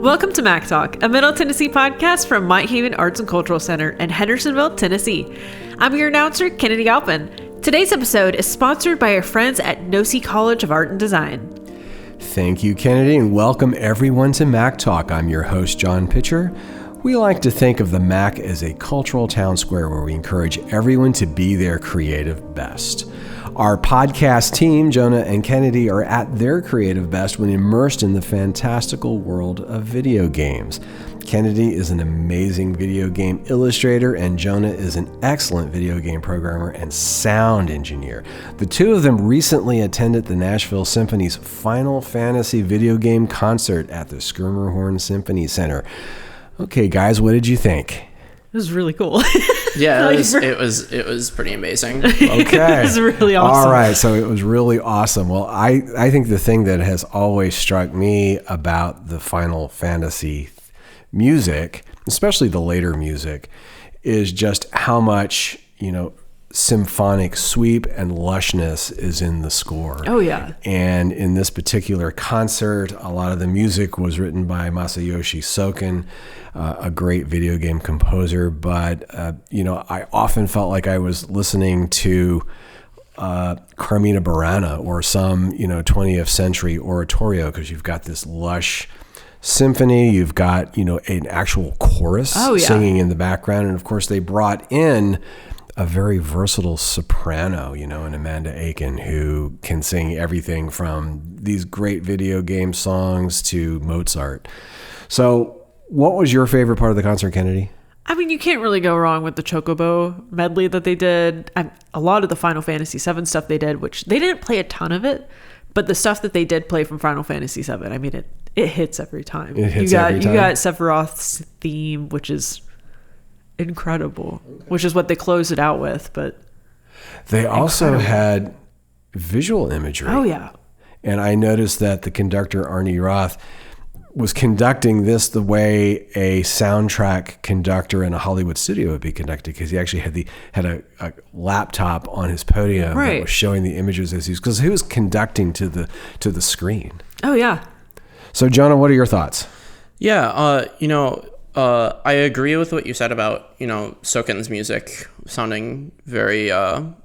Welcome to Mac Talk, a Middle Tennessee podcast from Mott Haven Arts and Cultural Center in Hendersonville, Tennessee. I'm your announcer, Kennedy Galpin. Today's episode is sponsored by our friends at Nosy College of Art and Design. Thank you, Kennedy, and welcome everyone to Mac Talk. I'm your host, John Pitcher. We like to think of the Mac as a cultural town square where we encourage everyone to be their creative best. Our podcast team, Jonah and Kennedy, are at their creative best when immersed in the fantastical world of video games. Kennedy is an amazing video game illustrator, and Jonah is an excellent video game programmer and sound engineer. The two of them recently attended the Nashville Symphony's Final Fantasy video game concert at the Schermerhorn Symphony Center. Okay, guys, what did you think? It was really cool. Yeah, it was pretty amazing. Okay. It was really awesome. All right, so it was really awesome. Well, I think the thing that has always struck me about the Final Fantasy music, especially the later music, is just how much, symphonic sweep and lushness is in the score. Oh, yeah. And in this particular concert, a lot of the music was written by Masayoshi Soken, a great video game composer. But, I often felt like I was listening to Carmina Burana or some, 20th century oratorio, because you've got this lush symphony, you've got, an actual chorus singing in the background. And of course, they brought in a very versatile soprano, in Amanda Aiken, who can sing everything from these great video game songs to Mozart. So what was your favorite part of the concert, Kennedy? I mean, you can't really go wrong with the Chocobo medley that they did. A lot of the Final Fantasy VII stuff they did, which they didn't play a ton of it, but the stuff that they did play from Final Fantasy VII, I mean, it hits every time. It hits every time. You got Sephiroth's theme, which is incredible, which is what they closed it out with. But they also had visual imagery. Oh, yeah. And I noticed that the conductor, Arnie Roth, was conducting this the way a soundtrack conductor in a Hollywood studio would be conducted, because he actually had a laptop on his podium that was showing the images as because he was conducting to the screen. Oh, yeah. So, Jonah, what are your thoughts? Yeah, I agree with what you said about, Soken's music sounding very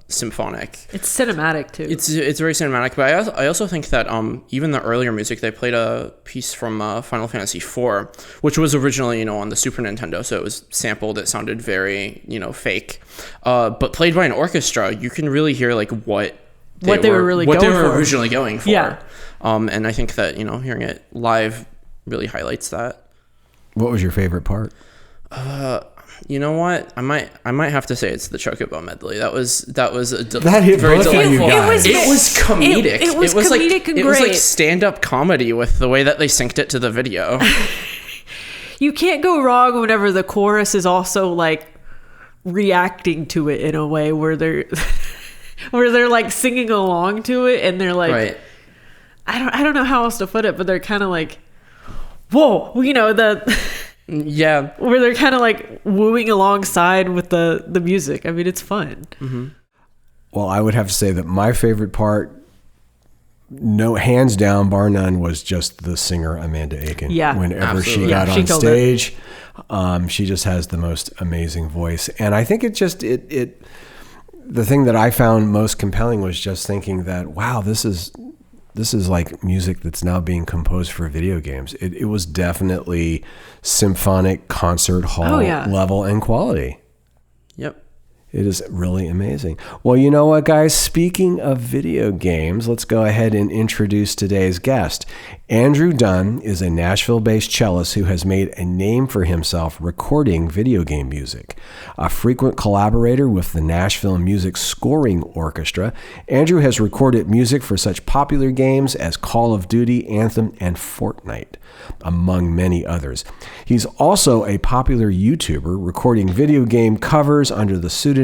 symphonic. It's cinematic too. It's very cinematic, but I also think that even the earlier music, they played a piece from Final Fantasy IV, which was originally, on the Super Nintendo, so it was sampled. It sounded very, fake. But played by an orchestra, you can really hear what they were originally going for. Yeah. And I think that, hearing it live really highlights that. What was your favorite part? You know what? I might have to say it's the Chocobo medley. That was that hit very both of you delightful. guys. It was comedic. It was comedic and it great. was like stand-up comedy with the way that they synced it to the video. You can't go wrong whenever the chorus is also reacting to it in a way where they're singing along to it, and they're right. I don't know how else to put it, but they're kind of whoa, yeah, where they're kind of wooing alongside with the music. I mean, it's fun. Mm-hmm. Well, I would have to say that my favorite part, no hands down, bar none, was just the singer Amanda Aiken. Yeah, whenever absolutely. she got she on killed stage, she just has the most amazing voice, and I think the thing that I found most compelling was just thinking that, wow, this is like music that's now being composed for video games. It was definitely symphonic concert hall level and quality. Yep. It is really amazing. Well, you know what, guys? Speaking of video games, let's go ahead and introduce today's guest. Andrew Dunn is a Nashville-based cellist who has made a name for himself recording video game music. A frequent collaborator with the Nashville Music Scoring Orchestra, Andrew has recorded music for such popular games as Call of Duty, Anthem, and Fortnite, among many others. He's also a popular YouTuber recording video game covers under the pseudonym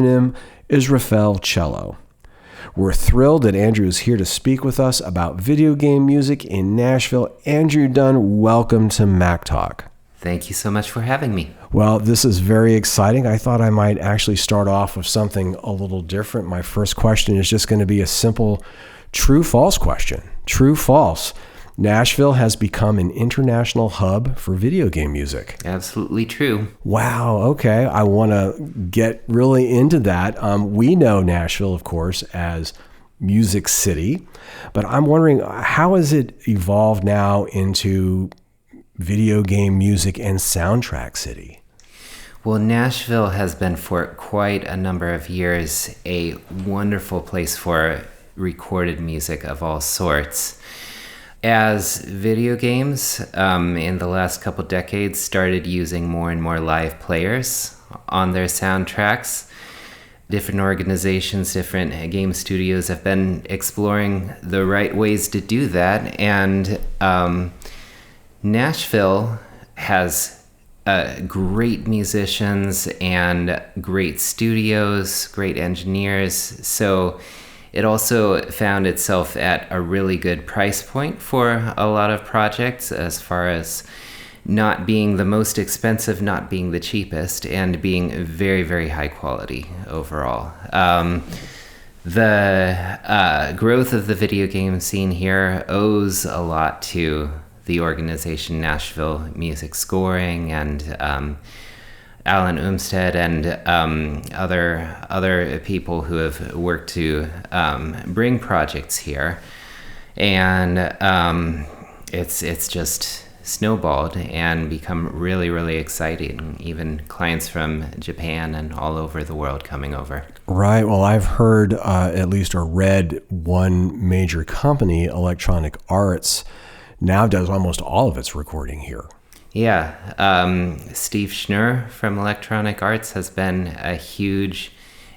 Israfel Cello. We're thrilled that Andrew is here to speak with us about video game music in Nashville. Andrew Dunn, welcome to Mac Talk. Thank you so much for having me. Well, this is very exciting. I thought I might actually start off with something a little different. My first question is just going to be a simple true-false question. True-false. Nashville has become an international hub for video game music. Absolutely true. Wow. Okay. I want to get really into that. We know Nashville, of course, as Music City, but I'm wondering, how has it evolved now into video game music and soundtrack city? Well, Nashville has been for quite a number of years a wonderful place for recorded music of all sorts. As video games in the last couple decades started using more and more live players on their soundtracks, different organizations, different game studios have been exploring the right ways to do that. And Nashville has great musicians and great studios, great engineers. So it also found itself at a really good price point for a lot of projects, as far as not being the most expensive, not being the cheapest, and being very, very high quality overall. The growth of the video game scene here owes a lot to the organization Nashville Music Scoring and Alan Umstead and other people who have worked to bring projects here, and it's just snowballed and become really, really exciting. Even clients from Japan and all over the world coming over. Right. Well, I've heard at least or read one major company, Electronic Arts, now does almost all of its recording here. Yeah, Steve Schnurr from Electronic Arts has been a huge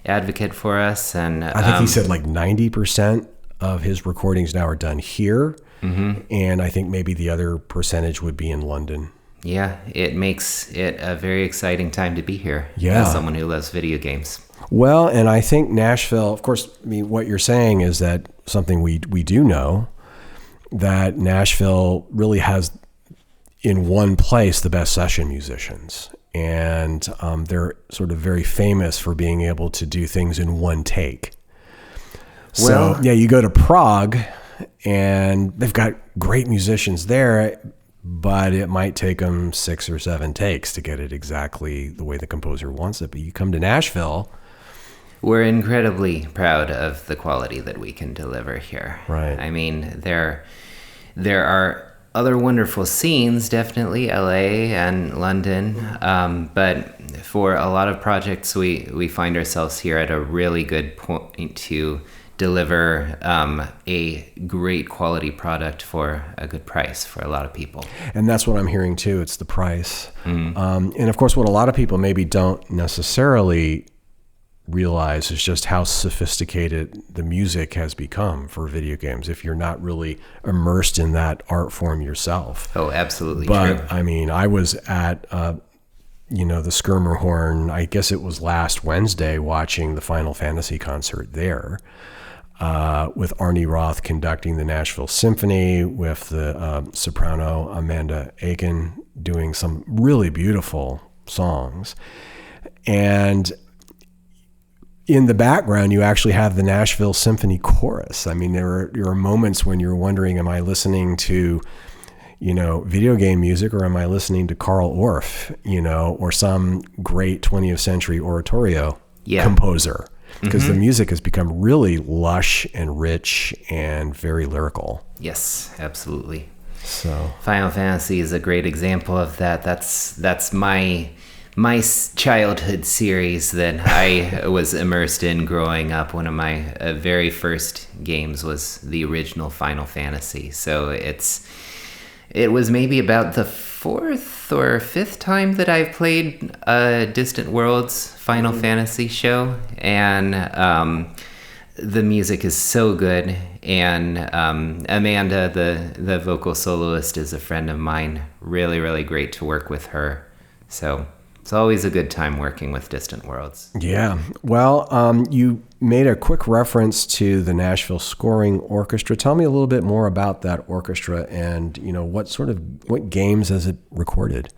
advocate for us, and I think he said like 90% of his recordings now are done here, and I think maybe the other percentage would be in London. Yeah, it makes it a very exciting time to be here. Yeah. As someone who loves video games. Well, and I think Nashville, of course, I mean, what you're saying is that something we do know, that Nashville really has in one place the best session musicians, and they're sort of very famous for being able to do things in one take. So yeah, you go to Prague and they've got great musicians there, but it might take them 6 or 7 takes to get it exactly the way the composer wants it. But you come to Nashville, we're incredibly proud of the quality that we can deliver here. Right. I mean, there are other wonderful scenes, definitely LA and London, but for a lot of projects, we find ourselves here at a really good point to deliver a great quality product for a good price for a lot of people. And that's what I'm hearing too. It's the price. And of course, what a lot of people maybe don't necessarily realize is just how sophisticated the music has become for video games if you're not really immersed in that art form yourself. Oh, absolutely. But true. I mean, I was at the Skirmerhorn, I guess it was last Wednesday, watching the Final Fantasy concert there, with Arnie Roth conducting the Nashville Symphony, with the soprano Amanda Aiken doing some really beautiful songs. And in the background, you actually have the Nashville Symphony Chorus. I mean, there are moments when you're wondering, am I listening to, video game music, or am I listening to Carl Orff, or some great 20th century oratorio composer? Because the music has become really lush and rich and very lyrical. Yes, absolutely. So Final Fantasy is a great example of that. That's my childhood series that I was immersed in growing up. One of my very first games was the original Final Fantasy. So it was maybe about the 4th or 5th time that I've played Distant Worlds Final Fantasy show, and the music is so good. And Amanda, the vocal soloist, is a friend of mine. Really, really great to work with her. So it's always a good time working with Distant Worlds. yeah. Well, you made a quick reference to the Nashville Scoring Orchestra. Tell me a little bit more about that orchestra, and what games has it recorded?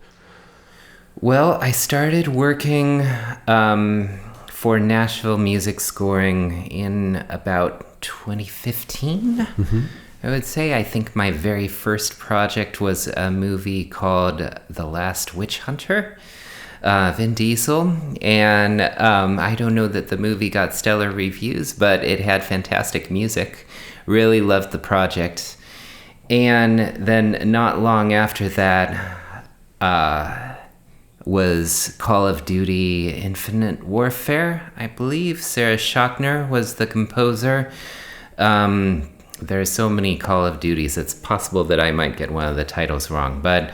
Well, I started working for Nashville Music Scoring in about 2015. I would say I think my very first project was a movie called The Last Witch Hunter, Vin Diesel. And I don't know that the movie got stellar reviews, but it had fantastic music. Really loved the project. And then not long after that was Call of Duty Infinite Warfare, I believe. Sarah Schachner was the composer. There are so many Call of Duties, it's possible that I might get one of the titles wrong. But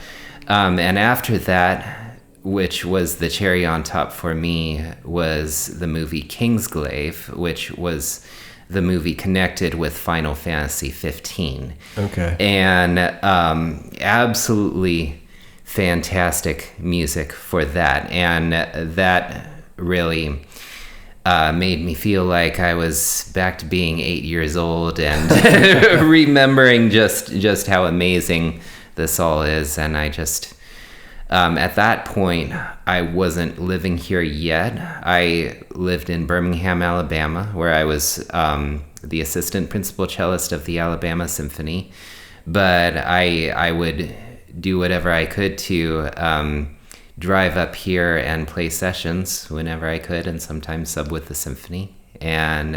and after that, which was the cherry on top for me, was the movie Kingsglaive, which was the movie connected with Final Fantasy 15. Okay. And absolutely fantastic music for that. And that really made me feel like I was back to being 8 years old and remembering just how amazing this all is. And I just, at that point, I wasn't living here yet. I lived in Birmingham, Alabama, where I was the assistant principal cellist of the Alabama Symphony. But I would do whatever I could to drive up here and play sessions whenever I could, and sometimes sub with the symphony, and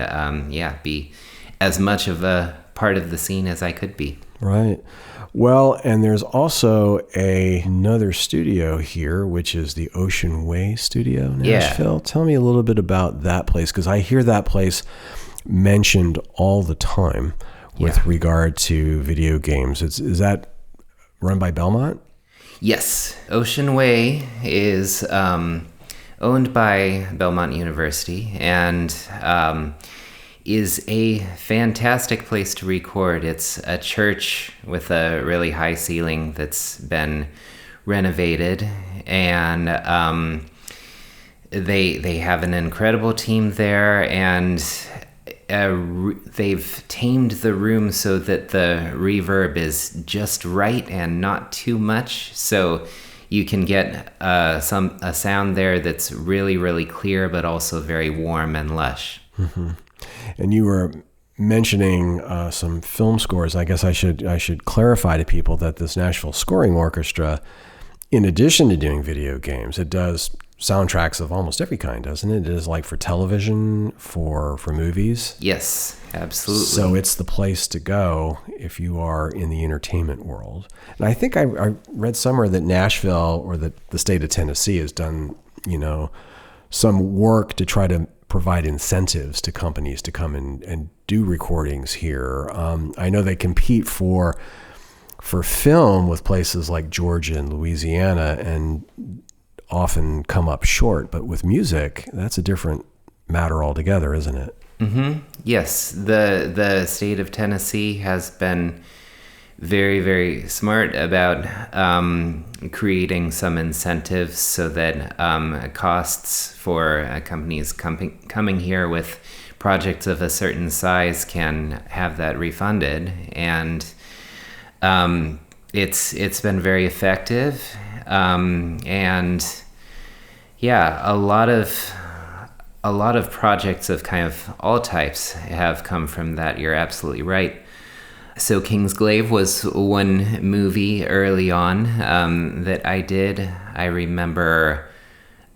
be as much of a part of the scene as I could be. Right. Well, and there's also another studio here, which is the Ocean Way Studio in Nashville. Tell me a little bit about that place, because I hear that place mentioned all the time with regard to video games. Is that run by Belmont? Yes. Ocean Way is owned by Belmont University and is a fantastic place to record. It's a church with a really high ceiling that's been renovated, and they have an incredible team there, and they've tamed the room so that the reverb is just right and not too much, so you can get a sound there that's really, really clear, but also very warm and lush. Mm-hmm. And you were mentioning some film scores. I guess I should clarify to people that this Nashville Scoring Orchestra, in addition to doing video games, it does soundtracks of almost every kind, doesn't it? It is like for television, for movies. Yes, absolutely. So it's the place to go if you are in the entertainment world. And I think I read somewhere that Nashville, or that the state of Tennessee, has done, some work to try to provide incentives to companies to come and do recordings here. I know they compete for film with places like Georgia and Louisiana, and often come up short, but with music, that's a different matter altogether, isn't it? Mm-hmm. Yes, the state of Tennessee has been very, very smart about creating some incentives so that costs for companies coming here with projects of a certain size can have that refunded, and it's been very effective. And yeah, a lot of projects of kind of all types have come from that. You're absolutely right. So Kingsglaive was one movie early on that I did. I remember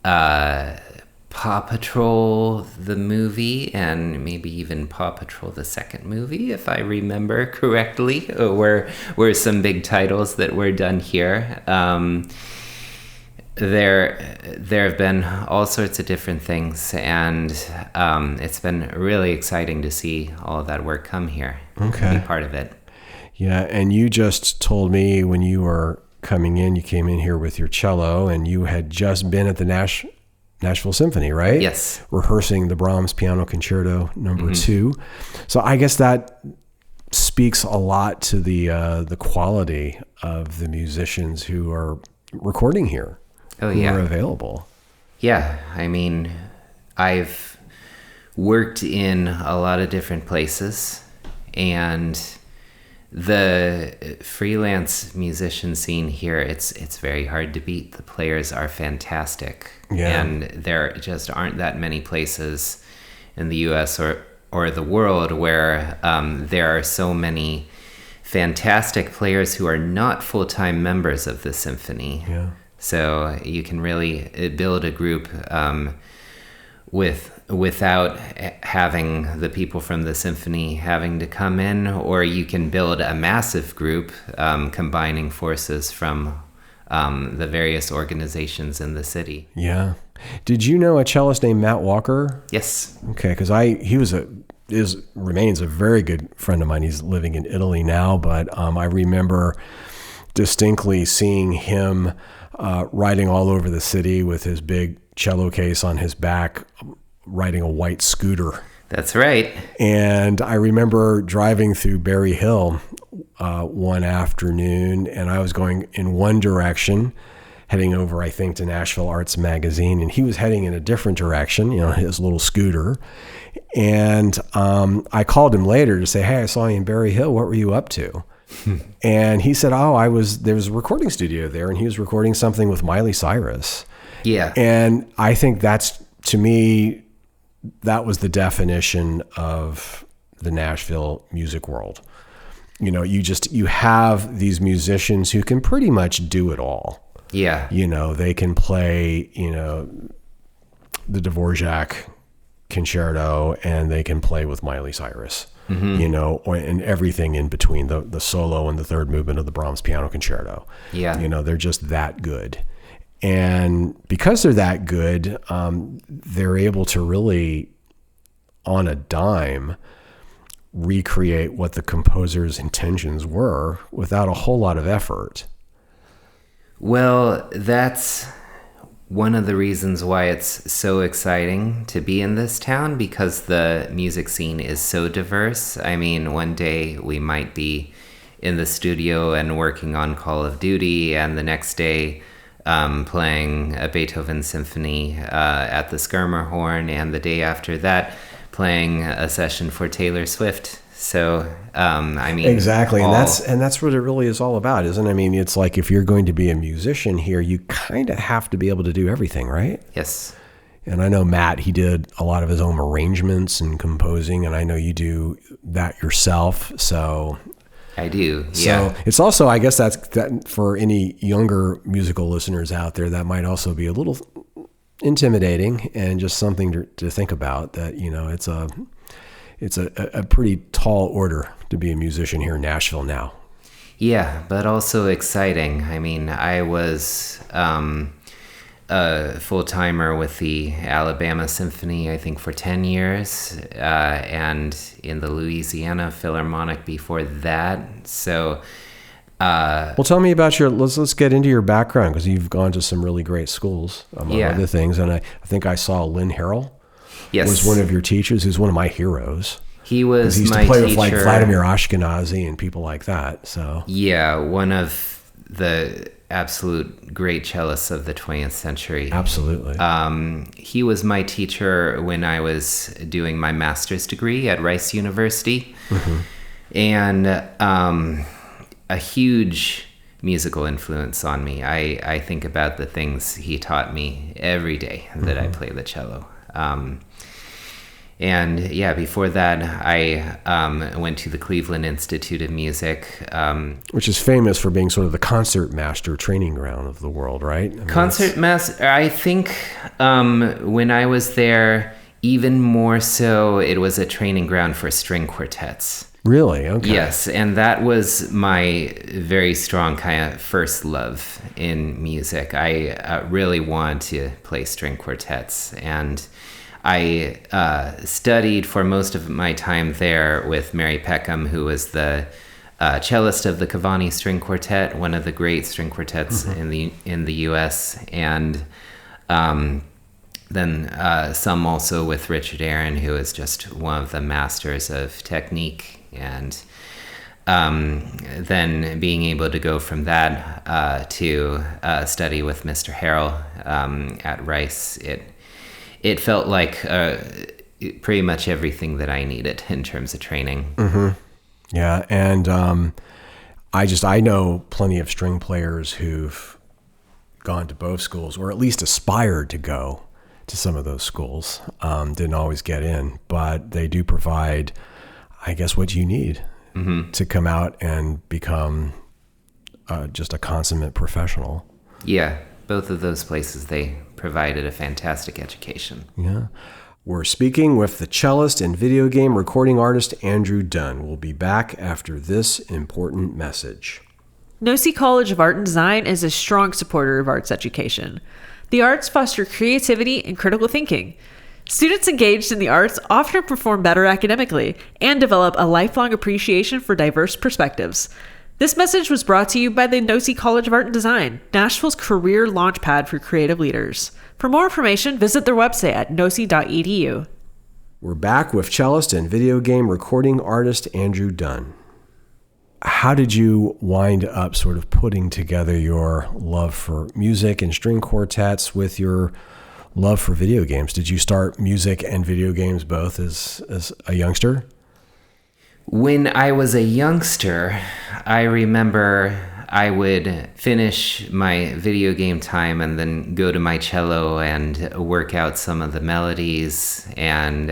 Paw Patrol the movie, and maybe even Paw Patrol the second movie, if I remember correctly, were some big titles that were done here. There have been all sorts of different things, and it's been really exciting to see all of that work come here. Okay. To be part of it. Yeah, and you just told me when you were coming in, you came in here with your cello, and you had just been at the Nashville Symphony, right? Yes. Rehearsing the Brahms Piano Concerto No. 2. So I guess that speaks a lot to the quality of the musicians who are recording here. Oh, yeah. Who are available. Yeah, I mean, I've worked in a lot of different places, and the freelance musician scene here, it's very hard to beat. The players are fantastic. Yeah. And there just aren't that many places in the US or the world where there are so many fantastic players who are not full-time members of the symphony. Yeah. So you can really build a group without having the people from the symphony having to come in, or you can build a massive group combining forces from the various organizations in the city. Yeah. Did you know a cellist named Matt Walker? Yes. Okay, because remains a very good friend of mine. He's living in Italy now, but I remember distinctly seeing him riding all over the city with his big cello case on his back, riding a white scooter. That's right. And I remember driving through Berry Hill one afternoon, and I was going in one direction, heading over, I think, to Nashville Arts Magazine, and he was heading in a different direction, his little scooter. And I called him later to say, hey, I saw you in Berry Hill. What were you up to? And he said, there was a recording studio there, and he was recording something with Miley Cyrus. Yeah. And I think to me, that was the definition of the Nashville music world. You have these musicians who can pretty much do it all. Yeah. They can play, the Dvorak concerto, and they can play with Miley Cyrus, and everything in between, the solo and the third movement of the Brahms piano concerto. Yeah. They're just that good. And because they're that good, they're able to really, on a dime, recreate what the composer's intentions were without a whole lot of effort. Well, that's one of the reasons why it's so exciting to be in this town, because the music scene is so diverse. I mean, one day we might be in the studio and working on Call of Duty, and the next day playing a Beethoven symphony at the Schermerhorn, and the day after that playing a session for Taylor Swift. So, I mean, exactly, and that's what it really is all about, isn't it? I mean, it's like, if you're going to be a musician here, you kind of have to be able to do everything, right? Yes. And I know Matt, he did a lot of his own arrangements and composing, and I know you do that yourself. So I do. Yeah. So it's also, I guess that for any younger musical listeners out there, that might also be a little intimidating and just something to think about, that, it's a pretty tall order to be a musician here in Nashville now. Yeah, but also exciting. I mean, I was a full-timer with the Alabama Symphony, I think, for 10 years, and in the Louisiana Philharmonic before that. So, well, tell me about let's get into your background, because you've gone to some really great schools, among other things. And I think I saw Lynn Harrell. Yes. Was one of your teachers, who's one of my heroes. He was he used my to play teacher. with like Vladimir Ashkenazy and people like that. So yeah, one of the absolute great cellists of the 20th century. Absolutely. He was my teacher when I was doing my master's degree at Rice University, and a huge musical influence on me. I think about the things he taught me every day that I play the cello. And yeah, before that, I went to the Cleveland Institute of Music. Which is famous for being sort of the concert master training ground of the world, right? I mean, concert master, I think when I was there, even more so, it was a training ground for string quartets. Really? Okay. Yes, and that was my very strong kind of first love in music. I really wanted to play string quartets, and I studied for most of my time there with Mary Peckham, who was the cellist of the Cavani String Quartet, one of the great string quartets in the U.S., and then some also with Richard Aaron, who is just one of the masters of technique. And then being able to go from that to study with Mr. Harrell at Rice, it felt like pretty much everything that I needed in terms of training. Yeah, and I know plenty of string players who've gone to both schools, or at least aspired to go to some of those schools. Didn't always get in, but they do provide, I guess, what you need to come out and become just a consummate professional. Yeah, both of those places, they provided a fantastic education. Yeah. We're speaking with the cellist and video game recording artist Andrew Dunn. We'll be back after this important message. Nosy College of Art and Design is a strong supporter of arts education. The arts foster creativity and critical thinking. Students engaged in the arts often perform better academically and develop a lifelong appreciation for diverse perspectives. This message was brought to you by the Nosy College of Art and Design, Nashville's career launchpad for creative leaders. For more information, visit their website at nosy.edu. We're back with cellist and video game recording artist Andrew Dunn. How did you wind up sort of putting together your love for music and string quartets with your love for video games? Did you start music and video games both as a youngster? When I was a youngster, I remember I would finish my video game time and then go to my cello and work out some of the melodies. And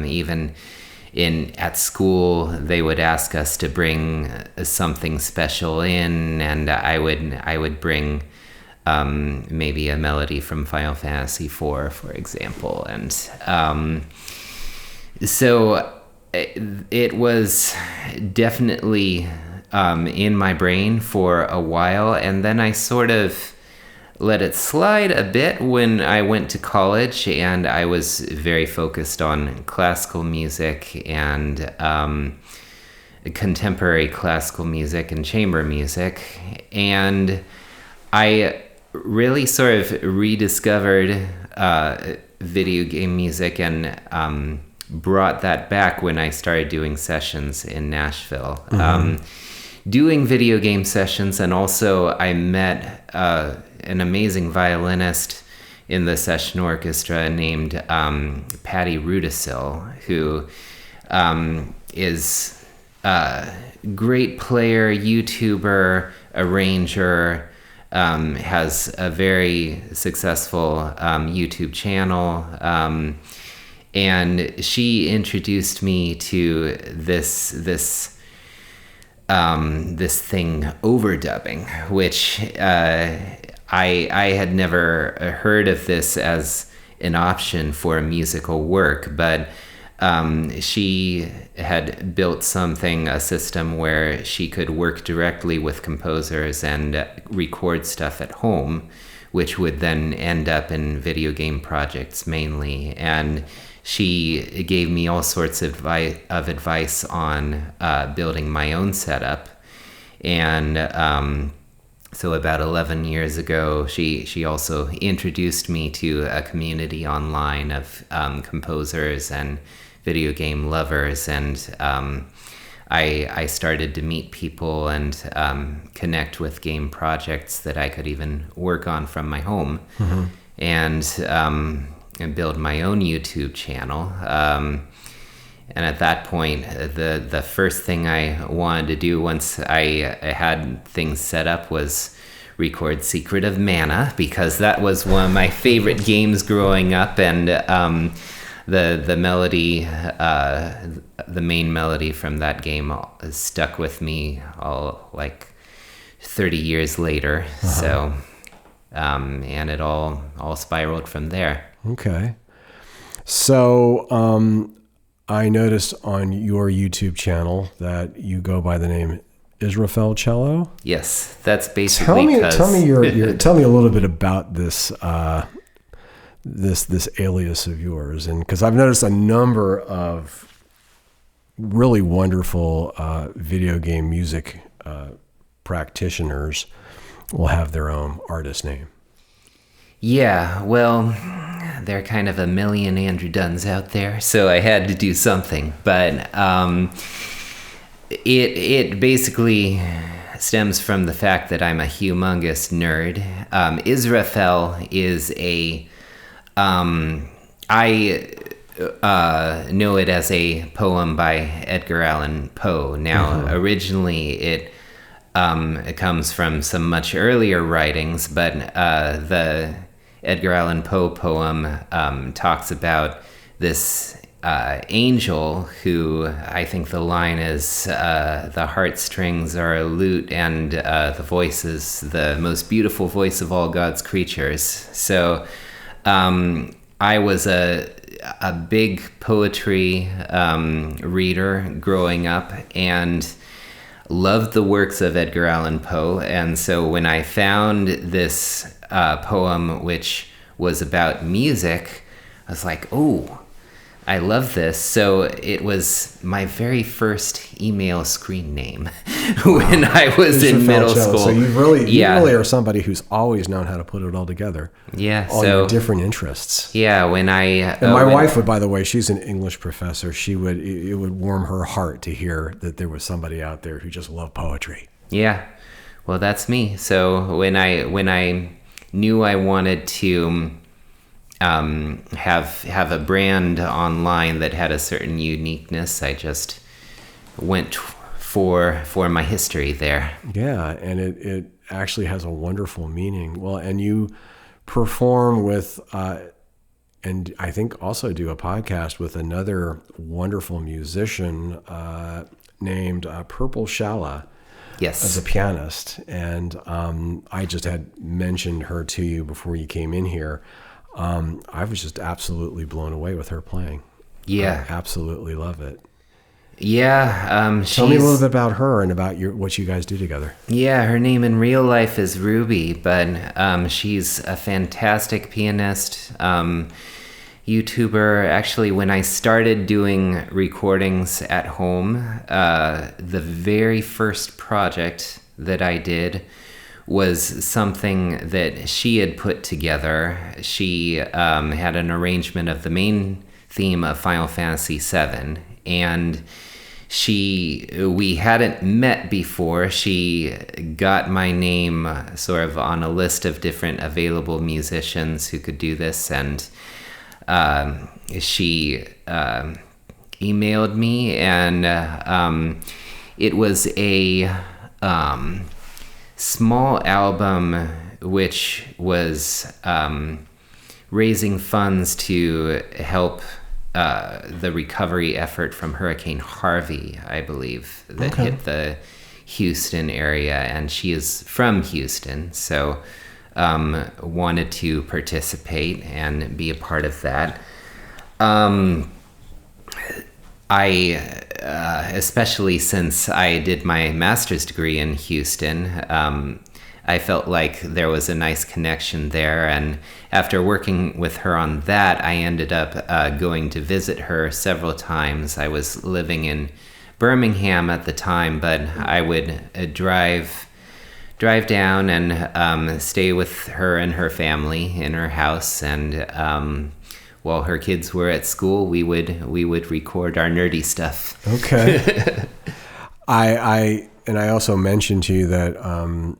even at school, they would ask us to bring something special in, and I would bring maybe a melody from Final Fantasy IV, for example. And so it was definitely in my brain for a while, and then I sort of let it slide a bit when I went to college, and I was very focused on classical music and contemporary classical music and chamber music, and I really sort of rediscovered video game music and brought that back when I started doing sessions in Nashville. Doing video game sessions, and also I met an amazing violinist in the session orchestra named Patty Rudisil, who is a great player, YouTuber, arranger, has a very successful YouTube channel, and she introduced me to this thing, overdubbing, which I had never heard of this as an option for musical work, but she had built a system where she could work directly with composers and record stuff at home, which would then end up in video game projects mainly. And she gave me all sorts of advice on building my own setup. And so about 11 years ago, she also introduced me to a community online of composers and video game lovers. And I started to meet people and connect with game projects that I could even work on from my home. And build my own YouTube channel. And at that point, the first thing I wanted to do once I had things set up was record Secret of Mana, because that was one of my favorite games growing up, and the melody, the main melody from that game stuck with me all like 30 years later. So, and it all spiraled from there. Okay. So I noticed on your YouTube channel that you go by the name Israfel Cello. Yes, that's basically tell me a little bit about this this alias of yours, and because I've noticed a number of really wonderful video game music practitioners will have their own artist name. Yeah, well, there are kind of a million Andrew Dunns out there, so I had to do something. But it basically stems from the fact that I'm a humongous nerd. Israfel is I know it as a poem by Edgar Allan Poe. Now, originally it comes from some much earlier writings, but the Edgar Allan Poe poem talks about this Angel, who I think the line is, the heartstrings are a lute and the voice is the most beautiful voice of all God's creatures. So I was a big poetry reader growing up and loved the works of Edgar Allan Poe. And so when I found this poem, which was about music, I was like, oh, I love this. So it was my very first email screen name when I was in middle school. So you really are somebody who's always known how to put it all together. Yeah. All your different interests. Yeah. And my wife would, by the way, she's an English professor. It would warm her heart to hear that there was somebody out there who just loved poetry. Yeah. Well, that's me. So when I knew I wanted to have a brand online that had a certain uniqueness, I just went for my history there. Yeah, and it actually has a wonderful meaning. Well, and you perform with, and I think also do a podcast with another wonderful musician named Purple Shala. Yes. As a pianist. And I just had mentioned her to you before you came in here. I was just absolutely blown away with her playing. Yeah. I absolutely love it. Yeah. Tell me a little bit about her and about what you guys do together. Yeah, her name in real life is Ruby, but she's a fantastic pianist, YouTuber. Actually, when I started doing recordings at home, the very first project that I did was something that she had put together. She had an arrangement of the main theme of Final Fantasy VII, and we hadn't met before. She got my name sort of on a list of different available musicians who could do this, and she emailed me, and it was a small album which was raising funds to help the recovery effort from Hurricane Harvey, I believe, that hit the Houston area, and she is from Houston, so wanted to participate and be a part of that. Especially since I did my master's degree in Houston, I felt like there was a nice connection there. And after working with her on that, I ended up going to visit her several times. I was living in Birmingham at the time, but I would drive down and stay with her and her family in her house, and while her kids were at school, we would record our nerdy stuff. Okay. I also mentioned to you that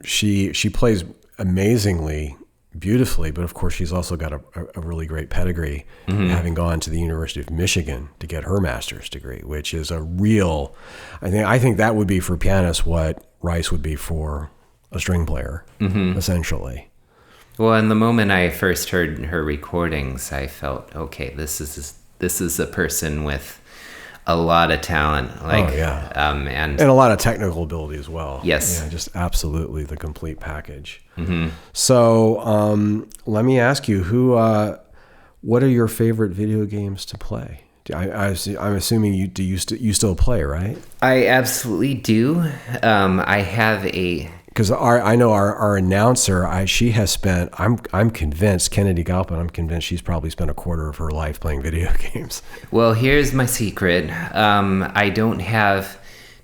she plays amazingly beautifully, but of course she's also got a really great pedigree, having gone to the University of Michigan to get her master's degree, which is a real. I think that would be for pianists what Rice would be for a string player, essentially. Well, and the moment I first heard her recordings, I felt, okay, this is a person with a lot of talent. And a lot of technical ability as well. Yes. Yeah, just absolutely the complete package. So let me ask you, what are your favorite video games to play? I'm assuming you still play, right? I absolutely do. I have a... Because I know our announcer, she has spent, I'm convinced, Kennedy Galpin, I'm convinced she's probably spent a quarter of her life playing video games. Well, here's my secret. I don't have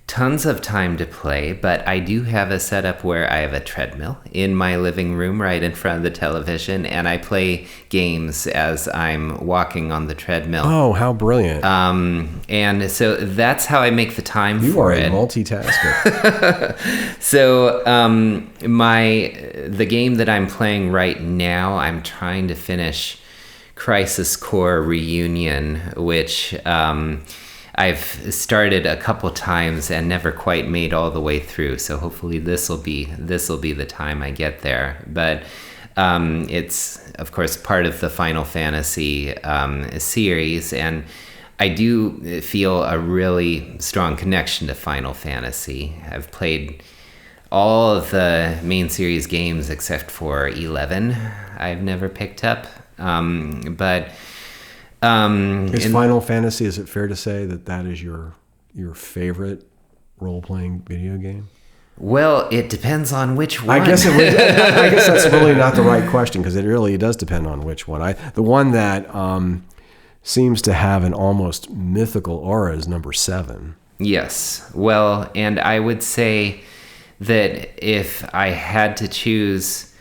tons of time to play, but I do have a setup where I have a treadmill in my living room right in front of the television, and I play games as I'm walking on the treadmill. Oh, how brilliant. And so that's how I make the time for it. You are a multitasker. So the game that I'm playing right now, I'm trying to finish Crisis Core Reunion, which I've started a couple times and never quite made all the way through. So hopefully this will be the time I get there. But It's, of course, part of the Final Fantasy series, and I do feel a really strong connection to Final Fantasy. I've played all of the main series games except for 11. I've never picked up, but Final Fantasy, is it fair to say that is your favorite role-playing video game? Well, it depends on which one. I guess that's really not the right question, because it does depend on which one. The one that seems to have an almost mythical aura is number 7. Yes. Well, and I would say that if I had to choose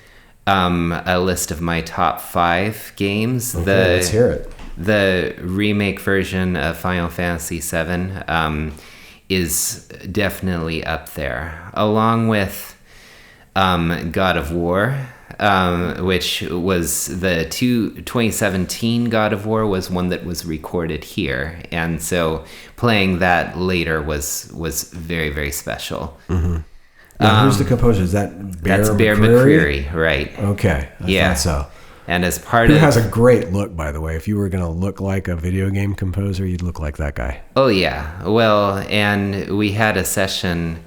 a list of my top 5 games, let's hear it. The remake version of Final Fantasy VII is definitely up there, along with God of War, which was the 2017 God of War was one that was recorded here, and so playing that later was very, very special. Mm-hmm. Now, who's the composer? Is that That's Bear McCreary, right? Okay, I thought so. And as part Who of... has a great look, by the way. If you were going to look like a video game composer, you'd look like that guy. Oh, yeah. Well, and we had a session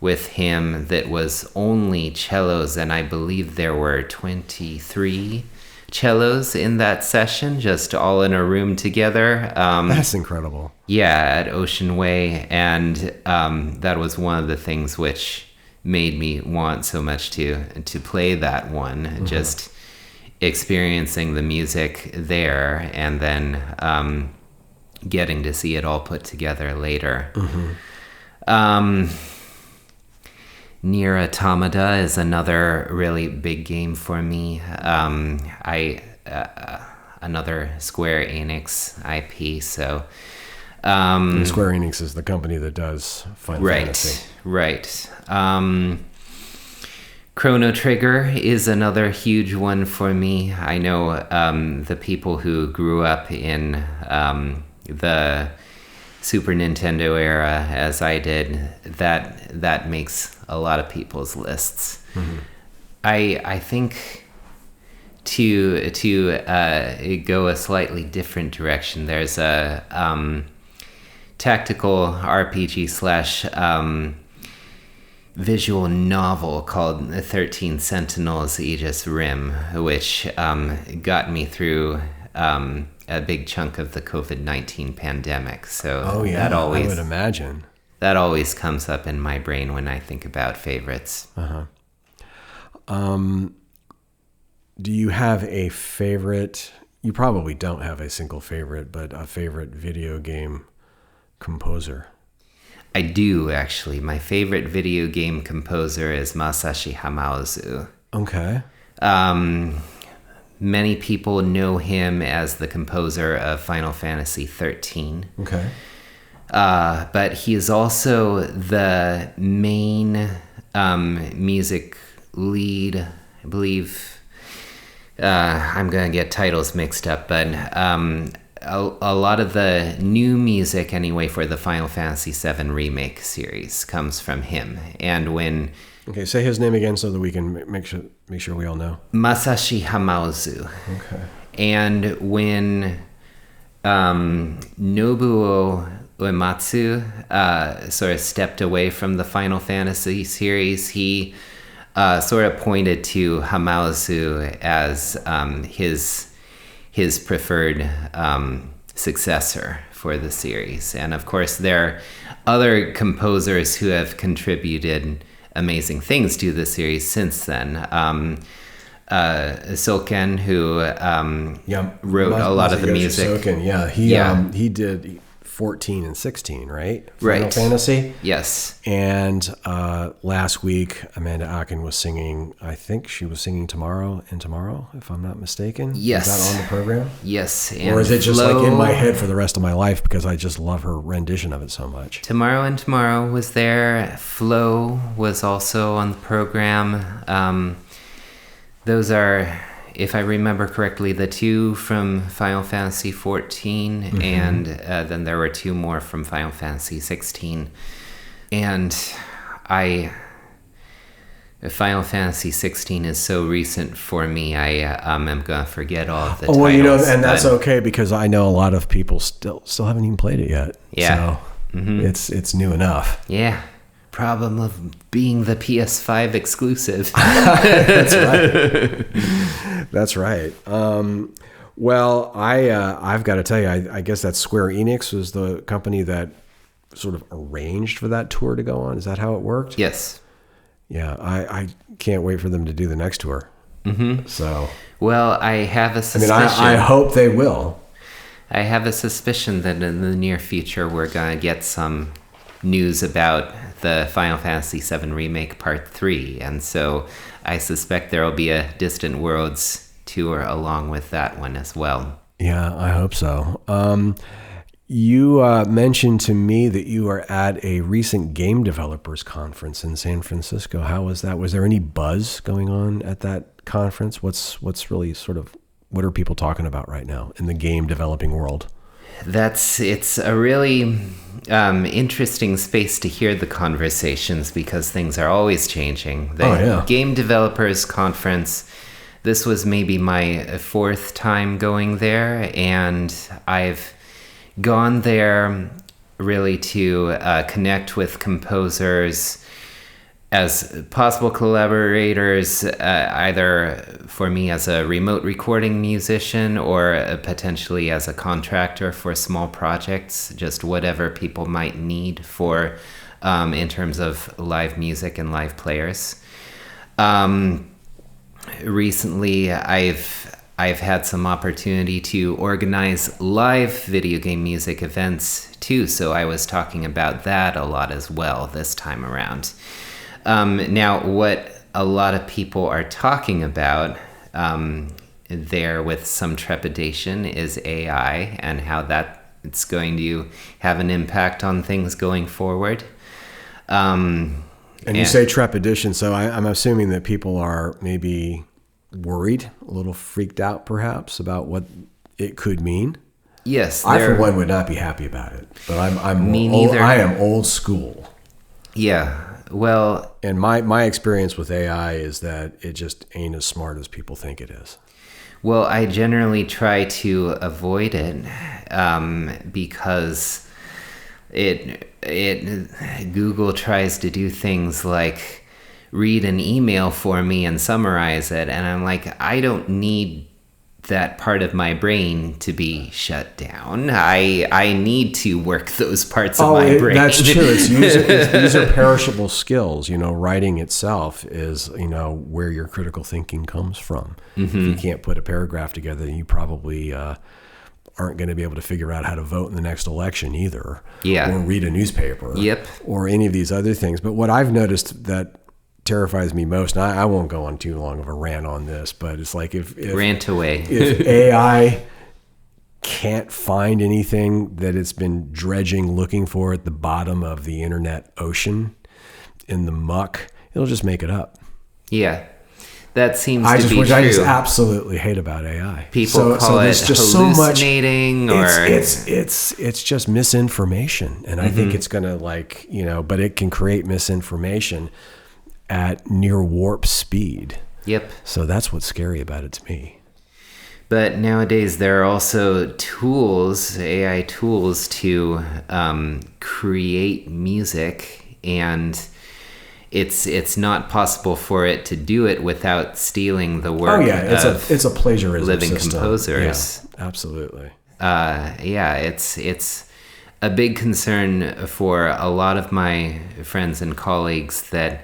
with him that was only cellos, and I believe there were 23 cellos in that session, just all in a room together. That's incredible. Yeah, at Ocean Way, and that was one of the things which made me want so much to play that one. Mm-hmm. Just experiencing the music there, and then getting to see it all put together later. Mm-hmm. Nier Automata is another really big game for me. Another Square Enix IP. So Square Enix is the company that does Final Fantasy. Right. Chrono Trigger is another huge one for me. I know the people who grew up in the Super Nintendo era, as I did, that makes a lot of people's lists. Mm-hmm. I think to go a slightly different direction, there's a tactical RPG / visual novel called 13 Sentinels Aegis Rim, which got me through a big chunk of the COVID-19 pandemic. So I would imagine. That always comes up in my brain when I think about favorites. Uh-huh. Do you have a favorite? You probably don't have a single favorite, but a favorite video game composer. I do, actually. My favorite video game composer is Masashi Hamauzu. Okay. Many people know him as the composer of Final Fantasy XIII. Okay. But he is also the main music lead, I believe. I'm going to get titles mixed up, but a lot of the new music, anyway, for the Final Fantasy VII Remake series comes from him. And when... Okay, say his name again so that we can make sure we all know. Masashi Hamauzu. Okay. And when Nobuo Uematsu sort of stepped away from the Final Fantasy series, he sort of pointed to Hamauzu as his preferred successor for the series. And of course, there are other composers who have contributed amazing things to the series since then. Soken, who wrote a lot of the music. Soken, he did 14 and 16, right? Final Fantasy. Yes. And last week, Amanda Akin was singing. I think she was singing Tomorrow, if I'm not mistaken. Yes. Is that on the program? Yes. And or is it just like in my head for the rest of my life because I just love her rendition of it so much? Tomorrow and Tomorrow was there. Flow was also on the program. Those are, if I remember correctly, the two from Final Fantasy XIV, mm-hmm. and then there were two more from Final Fantasy XVI. And Final Fantasy 16 is so recent for me. I am gonna forget all of the Oh, titles. well, you know, and that's but- okay because I know a lot of people still haven't even played it yet. Yeah. So it's new enough. Yeah. Problem of being the PS5 exclusive. That's right. That's right. Well, I've got to tell you, I guess that Square Enix was the company that sort of arranged for that tour to go on. Is that how it worked? Yes. Yeah, I can't wait for them to do the next tour. Mm-hmm. So, Well, I have a suspicion. I hope they will. I have a suspicion that in the near future we're going to get some news about the Final Fantasy VII Remake Part 3. And so I suspect there will be a Distant Worlds tour along with that one as well. Yeah, I hope so. You mentioned to me that you are at a recent game developers conference in San Francisco. How was that? Was there any buzz going on at that conference? What's really what are people talking about right now in the game developing world? It's a really interesting space to hear the conversations because things are always changing. The Game Developers Conference, this was maybe my fourth time going there, and I've gone there really to connect with composers as possible collaborators, either for me as a remote recording musician or potentially as a contractor for small projects, just whatever people might need for in terms of live music and live players. Recently, I've had some opportunity to organize live video game music events too, so I was talking about that a lot as well this time around. Now, what a lot of people are talking about there with some trepidation is AI and how it's going to have an impact on things going forward. And you say trepidation, so I'm assuming that people are maybe worried, a little freaked out perhaps about what it could mean. Yes. I, for one, would not be happy about it, but Me neither. I am old school. Yeah. Well, and my experience with AI is that it just ain't as smart as people think it is. Well, I generally try to avoid it because Google tries to do things like read an email for me and summarize it, and I'm like, I don't need that part of my brain to be shut down. I need to work those parts of my brain. That's true. These are perishable skills. Writing itself is, where your critical thinking comes from. If you can't put a paragraph together, then you probably aren't going to be able to figure out how to vote in the next election either. Yeah. Or read a newspaper. Yep. Or any of these other things. But what I've noticed that terrifies me most, and I won't go on too long of a rant on this, but it's like if rant away. If AI can't find anything that it's been dredging looking for at the bottom of the internet ocean in the muck, it'll just make it up. Yeah. That seems to be true. Which I just absolutely hate about AI. People call it hallucinating, or it's just misinformation, and I think it's gonna but it can create misinformation at near warp speed. Yep. So that's what's scary about it to me. But nowadays there are also tools, AI tools, to create music, and it's not possible for it to do it without stealing the work. Oh yeah, it's a plagiarism living system. composers. Yeah, absolutely. It's a big concern for a lot of my friends and colleagues that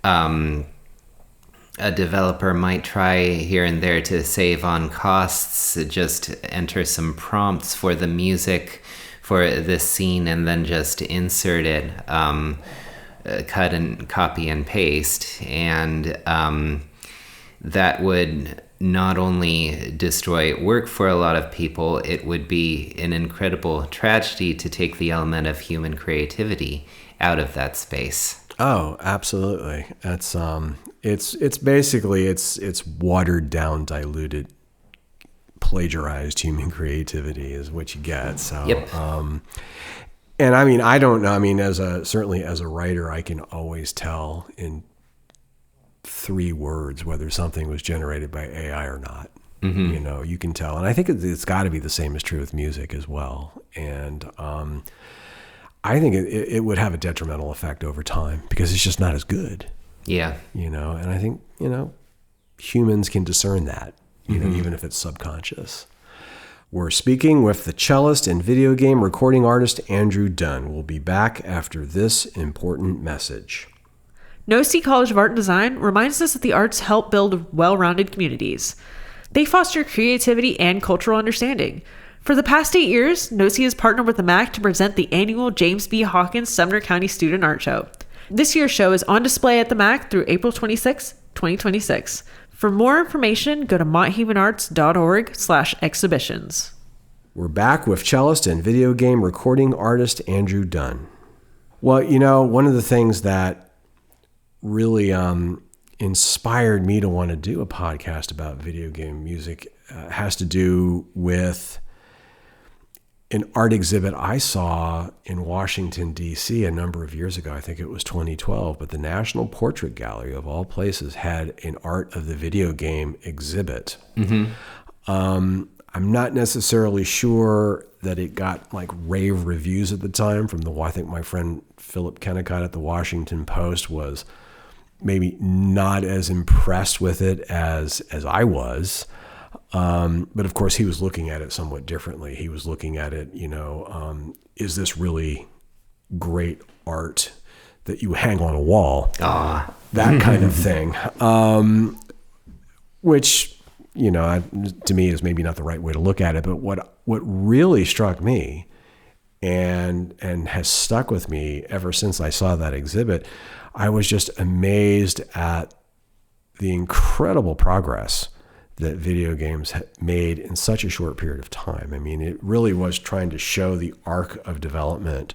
a developer might try here and there to save on costs, just enter some prompts for the music for this scene and then just insert it, cut and copy and paste. And that would not only destroy work for a lot of people, it would be an incredible tragedy to take the element of human creativity out of that space. Oh, absolutely. That's it's basically it's watered down, diluted, plagiarized human creativity is what you get. So, yep. And I mean, I don't know. I mean, certainly as a writer, I can always tell in 3 words whether something was generated by AI or not. You know, you can tell. And I think it's got to be the same is true with music as well. And I think it would have a detrimental effect over time because it's just not as good. Yeah. You know, and I think, you know, humans can discern that, you know, even if it's subconscious. We're speaking with the cellist and video game recording artist Andrew Dunn. We'll be back after this important message. No-See College of Art and Design reminds us that the arts help build well-rounded communities. They foster creativity and cultural understanding. For the past 8 years, No-See has partnered with the MAC to present the annual James B. Hawkins Sumner County Student Art Show. This year's show is on display at the MAC through April 26, 2026. For more information, go to monthavenarts.org/exhibitions. We're back with cellist and video game recording artist Andrew Dunn. Well, you know, one of the things that really inspired me to want to do a podcast about video game music has to do with an art exhibit I saw in Washington, D.C. a number of years ago. I think it was 2012, but the National Portrait Gallery of all places had an art of the video game exhibit. I'm not necessarily sure that it got like rave reviews at the time from I think my friend Philip Kennicott at the Washington Post was maybe not as impressed with it as I was. But of course he was looking at it somewhat differently. He was looking at it, you know, is this really great art that you hang on a wall? That kind of thing. Which, you know, to me is maybe not the right way to look at it. But what really struck me and has stuck with me ever since I saw that exhibit, I was just amazed at the incredible progress that video games made in such a short period of time. I mean, it really was trying to show the arc of development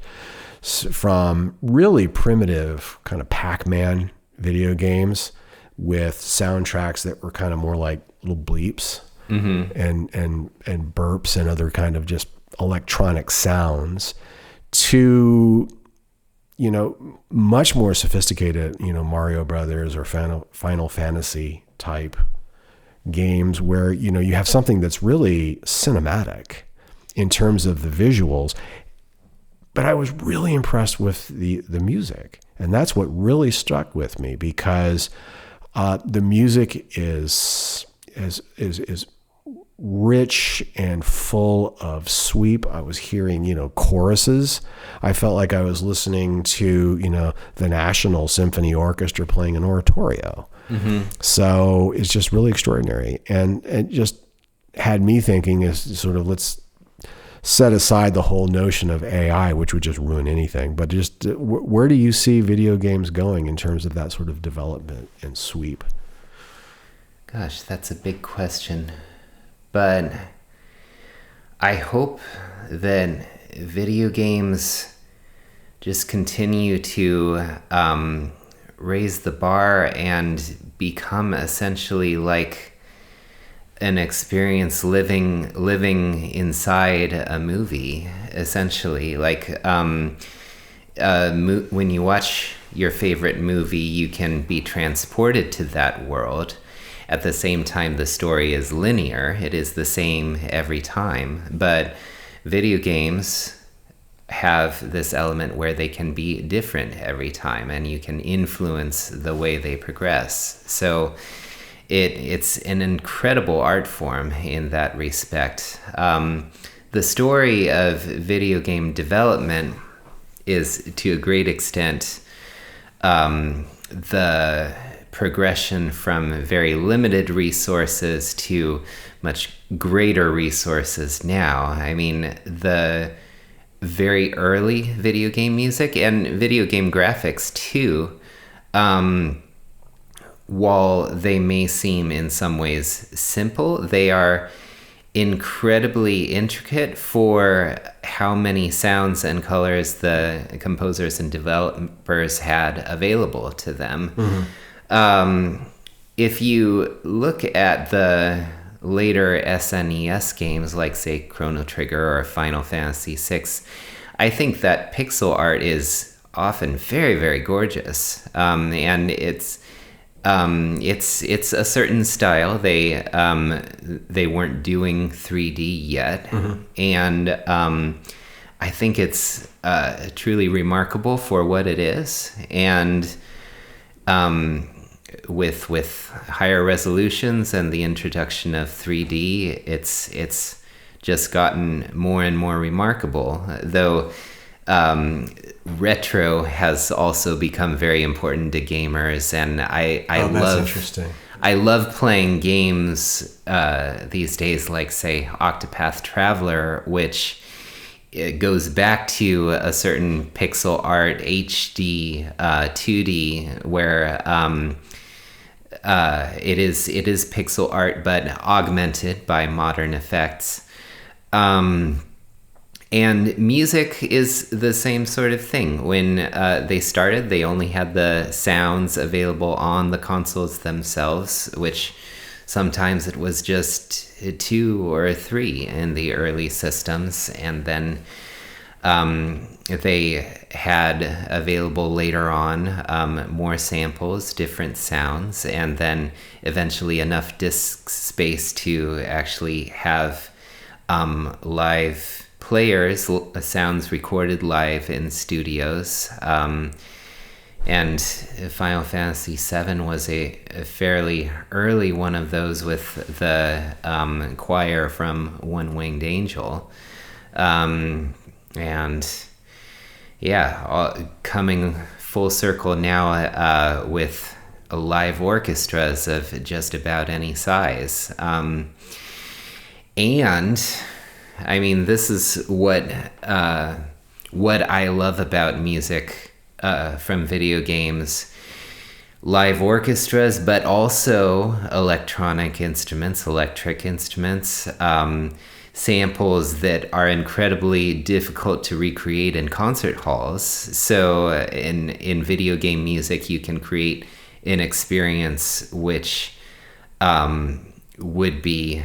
from really primitive kind of Pac-Man video games with soundtracks that were kind of more like little bleeps and burps and other kind of just electronic sounds to, you know, much more sophisticated, you know, Mario Brothers or Final Fantasy type games where, you know, you have something that's really cinematic in terms of the visuals. But I was really impressed with the music. And that's what really stuck with me because the music is rich and full of sweep. I was hearing, you know, choruses. I felt like I was listening to, you know, the National Symphony Orchestra playing an oratorio. So it's just really extraordinary. And it just had me thinking is sort of, let's set aside the whole notion of AI, which would just ruin anything. But just where do you see video games going in terms of that sort of development and sweep? Gosh, that's a big question. But I hope that video games just continue to raise the bar and become essentially like an experience living inside a movie, essentially. Like when you watch your favorite movie, you can be transported to that world. At the same time, the story is linear. It is the same every time. But video games have this element where they can be different every time, and you can influence the way they progress. So it's an incredible art form in that respect. The story of video game development is, to a great extent, the progression from very limited resources to much greater resources now. I mean, the very early video game music and video game graphics too, while they may seem in some ways simple, they are incredibly intricate for how many sounds and colors the composers and developers had available to them. If you look at the later SNES games like, say, Chrono Trigger or Final Fantasy VI, I think that pixel art is often very, very gorgeous. And it's It's a certain style. They weren't doing 3D yet, and I think it's truly remarkable for what it is. And with higher resolutions and the introduction of 3D, it's just gotten more and more remarkable. Though retro has also become very important to gamers, and I love interesting. I love playing games these days, like say Octopath Traveler, which it goes back to a certain pixel art HD 2D where it is pixel art but augmented by modern effects. And music is the same sort of thing. When they started, they only had the sounds available on the consoles themselves, which sometimes it was just 2 or 3 in the early systems. And then they had available later on more samples, different sounds, and then eventually enough disk space to actually have live players, sounds recorded live in studios. And Final Fantasy VII was a fairly early one of those, with the choir from One Winged Angel. And yeah, coming full circle now with live orchestras of just about any size. And I mean, this is what I love about music from video games. Live orchestras, but also electric instruments, samples that are incredibly difficult to recreate in concert halls. So in video game music, you can create an experience which would be,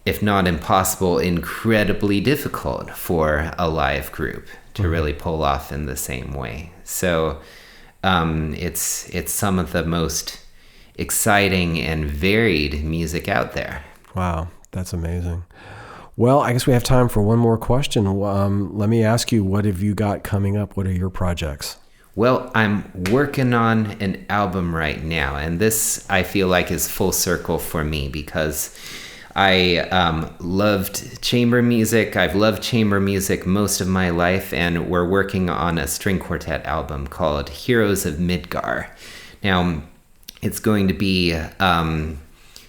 if not impossible, incredibly difficult for a live group to really pull off in the same way. So it's some of the most exciting and varied music out there. Wow, that's amazing. Well, I guess we have time for one more question. Let me ask you, what have you got coming up? What are your projects? Well, I'm working on an album right now, and this I feel like is full circle for me because I loved chamber music. I've loved chamber music most of my life, and we're working on a string quartet album called Heroes of Midgar. Now, it's going to be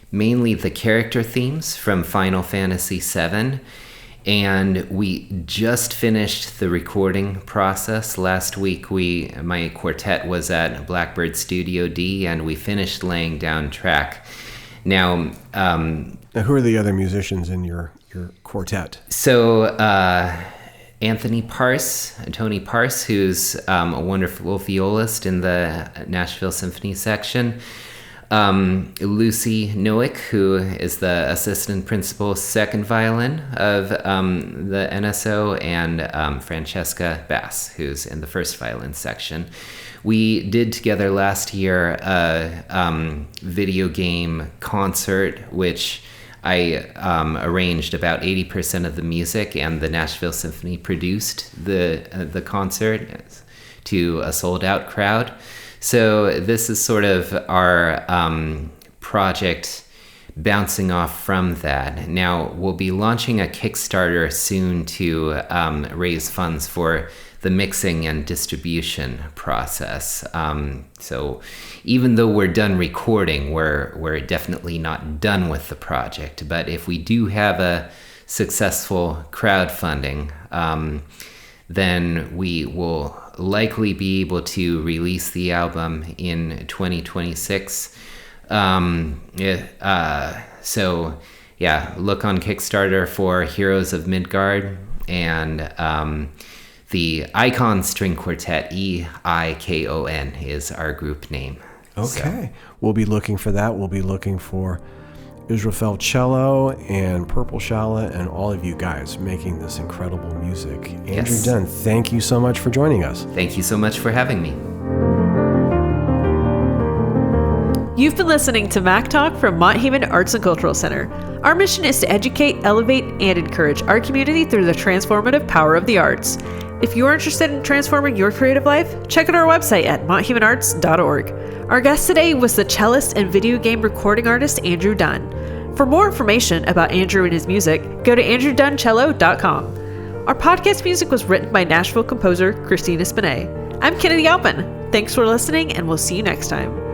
mainly the character themes from Final Fantasy VII, and we just finished the recording process last week. My quartet was at Blackbird Studio D, and we finished laying down track. Now, who are the other musicians in your quartet? So Tony Parse, who's a wonderful violist in the Nashville Symphony section. Lucy Nowick, who is the assistant principal second violin of the NSO, and Francesca Bass, who's in the first violin section. We did together last year a video game concert, which I arranged about 80% of the music, and the Nashville Symphony produced the concert to a sold-out crowd. So this is sort of our project bouncing off from that. Now, we'll be launching a Kickstarter soon to raise funds for the mixing and distribution process. So even though we're done recording, we're definitely not done with the project. But if we do have a successful crowdfunding, then we will likely be able to release the album in 2026. So yeah, look on Kickstarter for Heroes of Midgard, and the Icon String Quartet, EIKON, is our group name. Okay. We'll be looking for that. We'll be looking for Israfel Cello and Purple Shallot and all of you guys making this incredible music. Andrew Dunn, thank you so much for joining us. Thank you so much for having me. You've been listening to Mac Talk from Mont Haven Arts and Cultural Center. Our mission is to educate, elevate, and encourage our community through the transformative power of the arts. If you're interested in transforming your creative life, check out our website at monthavenarts.org. Our guest today was the cellist and video game recording artist Andrew Dunn. For more information about Andrew and his music, go to andrewdunncello.com. Our podcast music was written by Nashville composer Christina Spinay. I'm Kennedy Alpin. Thanks for listening, and we'll see you next time.